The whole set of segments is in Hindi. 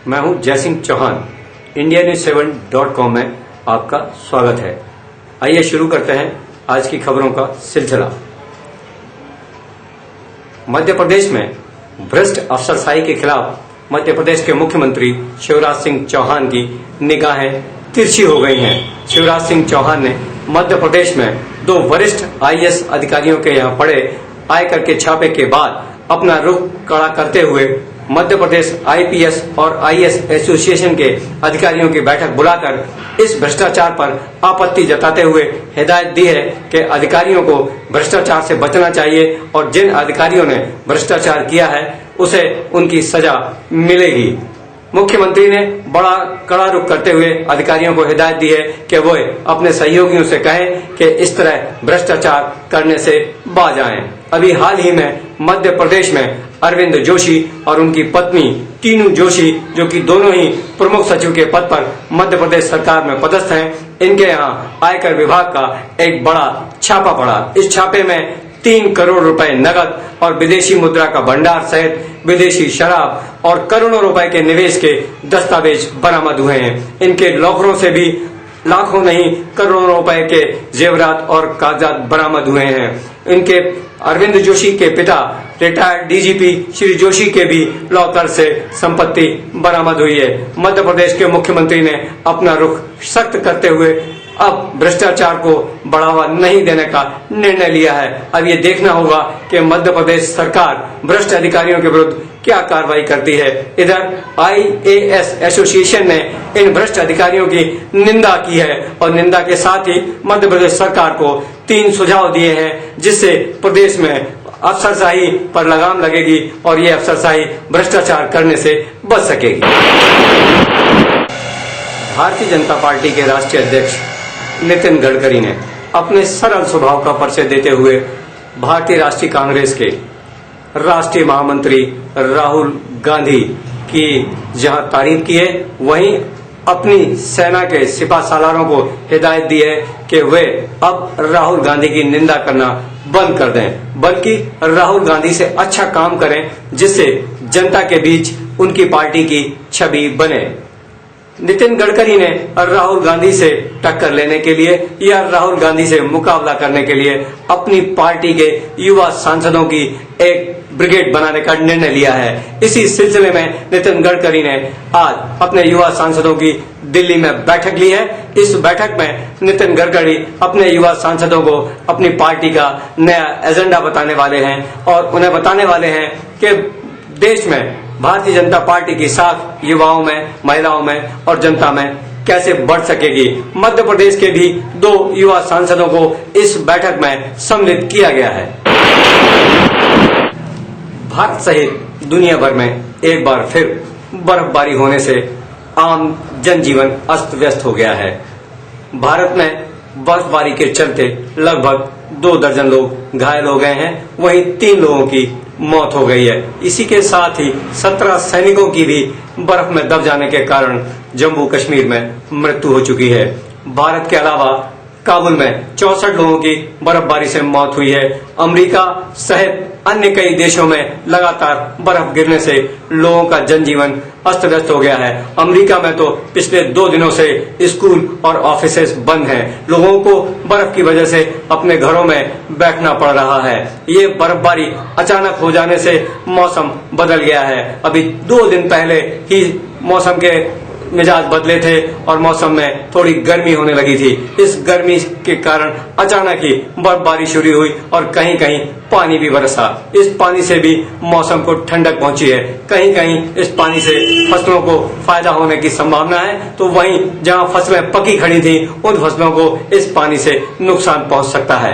मैं हूं जयसिंह चौहान। indianews7.com में आपका स्वागत है। आइए शुरू करते हैं आज की खबरों का सिलसिला। मध्य प्रदेश में भ्रष्ट अफसरशाही के खिलाफ मध्य प्रदेश के मुख्यमंत्री शिवराज सिंह चौहान की निगाहें तिरछी हो गई हैं। शिवराज सिंह चौहान ने मध्य प्रदेश में 2 वरिष्ठ आईएएस अधिकारियों के यहां पड़े आयकर के छापे के बाद अपना रुख कड़ा करते हुए मध्य प्रदेश आईपीएस और आईएएस एसोसिएशन के अधिकारियों की बैठक बुलाकर इस भ्रष्टाचार पर आपत्ति जताते हुए हिदायत दी है कि अधिकारियों को भ्रष्टाचार से बचना चाहिए और जिन अधिकारियों ने भ्रष्टाचार किया है उसे उनकी सजा मिलेगी। मुख्यमंत्री ने बड़ा कड़ा रुख करते हुए अधिकारियों को हिदायत दी है कि वो अपने सहयोगियों से कहें कि इस तरह भ्रष्टाचार करने से बाज आएं। अभी हाल ही में मध्य प्रदेश में अरविंद जोशी और उनकी पत्नी टीनू जोशी, जो कि दोनों ही प्रमुख सचिव के पद पर मध्य प्रदेश सरकार में पदस्थ हैं, इनके यहाँ आयकर विभाग का एक बड़ा छापा पड़ा। इस छापे में 3 करोड़ रुपए नकद और विदेशी मुद्रा का भंडार सहित विदेशी शराब और करोड़ों रुपए के निवेश के दस्तावेज बरामद हुए हैं। इनके लॉकरों से भी लाखों नहीं करोड़ों रुपए के जेवरात और कागजात बरामद हुए हैं। इनके अरविंद जोशी के पिता रिटायर्ड डीजीपी श्री जोशी के भी लॉकर से संपत्ति बरामद हुई है। मध्य प्रदेश के मुख्यमंत्री ने अपना रुख सख्त करते हुए अब भ्रष्टाचार को बढ़ावा नहीं देने का निर्णय लिया है। अब ये देखना होगा कि मध्य प्रदेश सरकार भ्रष्ट अधिकारियों के विरुद्ध क्या कार्रवाई करती है। इधर आईएएस एसोसिएशन ने इन भ्रष्ट अधिकारियों की निंदा की है और निंदा के साथ ही मध्य प्रदेश सरकार को 3 सुझाव दिए हैं जिससे प्रदेश में अफसरशाही पर लगाम लगेगी और ये अफसरशाही भ्रष्टाचार करने से बच सकेगी। भारतीय जनता पार्टी के राष्ट्रीय अध्यक्ष नितिन गडकरी ने अपने सरल स्वभाव का परिचय देते हुए भारतीय राष्ट्रीय कांग्रेस के राष्ट्रीय महामंत्री राहुल गांधी की जहां तारीफ की है, वहीं अपनी सेना के सिपा सालारों को हिदायत दी है कि वे अब राहुल गांधी की निंदा करना बंद कर दें, बल्कि राहुल गांधी से अच्छा काम करें जिससे जनता के बीच उनकी पार्टी की छवि बने। नितिन गडकरी ने राहुल गांधी से टक्कर लेने के लिए या राहुल गांधी से मुकाबला करने के लिए अपनी पार्टी के युवा सांसदों की एक ब्रिगेड बनाने का निर्णय लिया है। इसी सिलसिले में नितिन गडकरी ने आज अपने युवा सांसदों की दिल्ली में बैठक ली है। इस बैठक में नितिन गडकरी अपने युवा सांसदों को अपनी पार्टी का नया एजेंडा बताने वाले हैं और उन्हें बताने वाले हैं कि देश में भारतीय जनता पार्टी की साख युवाओं में, महिलाओं में और जनता में कैसे बढ़ सकेगी। मध्य प्रदेश के भी 2 युवा सांसदों को इस बैठक में सम्मिलित किया गया है। भारत सहित दुनिया भर में एक बार फिर बर्फबारी होने से आम जनजीवन अस्त व्यस्त हो गया है। भारत में बर्फबारी के चलते लगभग 2 दर्जन लोग घायल हो गए हैं, वहीं 3 लोगों की मौत हो गई है। इसी के साथ ही 17 सैनिकों की भी बर्फ में दब जाने के कारण जम्मू कश्मीर में मृत्यु हो चुकी है। भारत के अलावा काबुल में 64 लोगों की बर्फबारी से मौत हुई है। अमेरिका सहित अन्य कई देशों में लगातार बर्फ गिरने से लोगों का जनजीवन अस्त व्यस्त हो गया है। अमेरिका में तो पिछले 2 दिनों से स्कूल और ऑफिसेस बंद हैं। लोगों को बर्फ की वजह से अपने घरों में बैठना पड़ रहा है। ये बर्फबारी अचानक हो जाने से मौसम बदल गया है। अभी 2 दिन पहले ही मौसम के मिजाज बदले थे और मौसम में थोड़ी गर्मी होने लगी थी। इस गर्मी के कारण अचानक ही बर्फबारी शुरू हुई और कहीं कहीं पानी भी बरसा। इस पानी से भी मौसम को ठंडक पहुंची है। कहीं कहीं इस पानी से फसलों को फायदा होने की संभावना है, तो वहीं जहां फसलें पकी खड़ी थी उन फसलों को इस पानी से नुकसान पहुंच सकता है।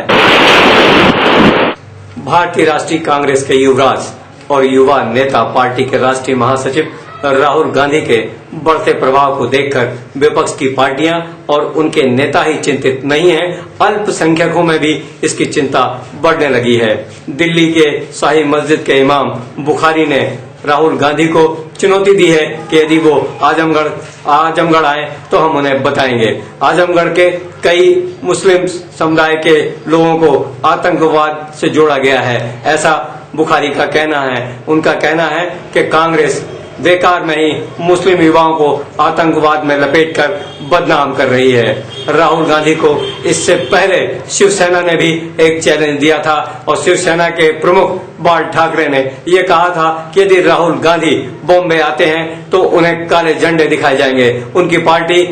भारतीय राष्ट्रीय कांग्रेस के युवराज और युवा नेता पार्टी के राष्ट्रीय महासचिव राहुल गांधी के बढ़ते प्रभाव को देखकर विपक्ष की पार्टियां और उनके नेता ही चिंतित नहीं हैं, अल्पसंख्यकों में भी इसकी चिंता बढ़ने लगी है। दिल्ली के शाही मस्जिद के इमाम बुखारी ने राहुल गांधी को चुनौती दी है कि यदि वो आजमगढ़ आए तो हम उन्हें बताएंगे। आजमगढ़ के कई मुस्लिम समुदाय के लोगों को आतंकवाद से जोड़ा गया है, ऐसा बुखारी का कहना है। उनका कहना है कि कांग्रेस बेकार में ही मुस्लिम युवाओं को आतंकवाद में लपेटकर बदनाम कर रही है। राहुल गांधी को इससे पहले शिवसेना ने भी एक चैलेंज दिया था और शिवसेना के प्रमुख बाल ठाकरे ने यह कहा था कि यदि राहुल गांधी बॉम्बे आते हैं तो उन्हें काले झंडे दिखाए जाएंगे। उनकी पार्टी,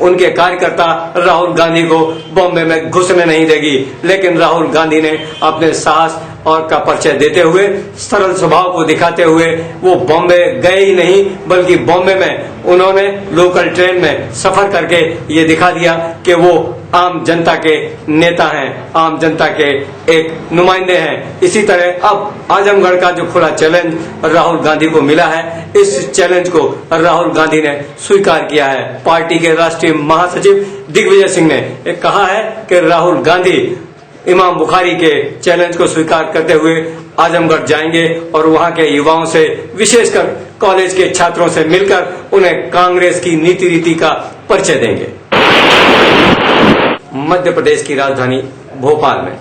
उनके कार्यकर्ता राहुल गांधी को बॉम्बे में घुसने नहीं देगी। लेकिन राहुल गांधी ने अपने साहस और का परिचय देते हुए, सरल स्वभाव को दिखाते हुए वो बॉम्बे गए ही नहीं, बल्कि बॉम्बे में उन्होंने लोकल ट्रेन में सफर करके ये दिखा दिया कि वो आम जनता के नेता हैं, आम जनता के एक नुमाइंदे हैं। इसी तरह अब आजमगढ़ का जो खुला चैलेंज राहुल गांधी को मिला है, इस चैलेंज को राहुल गांधी ने स्वीकार किया है। पार्टी के राष्ट्रीय महासचिव दिग्विजय सिंह ने कहा है कि राहुल गांधी इमाम बुखारी के चैलेंज को स्वीकार करते हुए आजमगढ़ जाएंगे और वहां के युवाओं से, विशेषकर कॉलेज के छात्रों से मिलकर उन्हें कांग्रेस की नीति रीति का परिचय देंगे। मध्य प्रदेश की राजधानी भोपाल में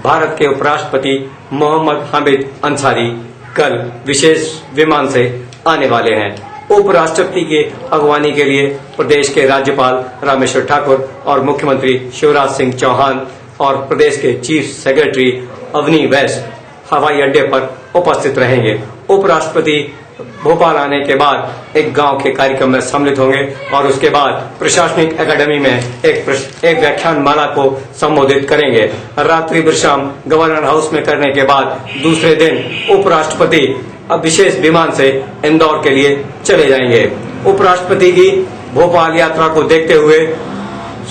भारत के उपराष्ट्रपति मोहम्मद हामिद अंसारी कल विशेष विमान से आने वाले हैं। उपराष्ट्रपति के अगवानी के लिए प्रदेश के राज्यपाल रामेश्वर ठाकुर और मुख्यमंत्री शिवराज सिंह चौहान और प्रदेश के चीफ सेक्रेटरी अवनी वैश्य हवाई अड्डे पर उपस्थित रहेंगे। उपराष्ट्रपति भोपाल आने के बाद एक गांव के कार्यक्रम में सम्मिलित होंगे और उसके बाद प्रशासनिक एकेडमी में एक व्याख्यान माला को संबोधित करेंगे। रात्रि विश्राम गवर्नर हाउस में करने के बाद दूसरे दिन उपराष्ट्रपति अब विशेष विमान से इंदौर के लिए चले जाएंगे। उपराष्ट्रपति की भोपाल यात्रा को देखते हुए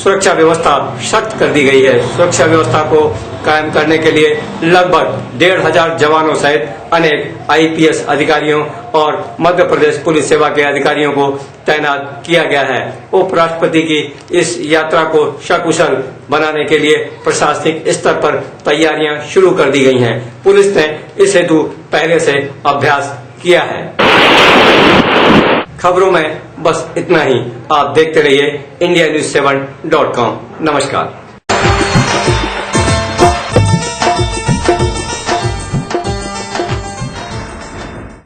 सुरक्षा व्यवस्था सख्त कर दी गई है। सुरक्षा व्यवस्था को कायम करने के लिए लगभग 1500 जवानों सहित अनेक आईपीएस अधिकारियों और मध्य प्रदेश पुलिस सेवा के अधिकारियों को तैनात किया गया है। उपराष्ट्रपति की इस यात्रा को सकुशल बनाने के लिए प्रशासनिक स्तर पर तैयारियां शुरू कर दी गई हैं। पुलिस ने इस हेतु पहले से अभ्यास किया है। खबरों में बस इतना ही। आप देखते रहिए IndiaNews7.com। नमस्कार।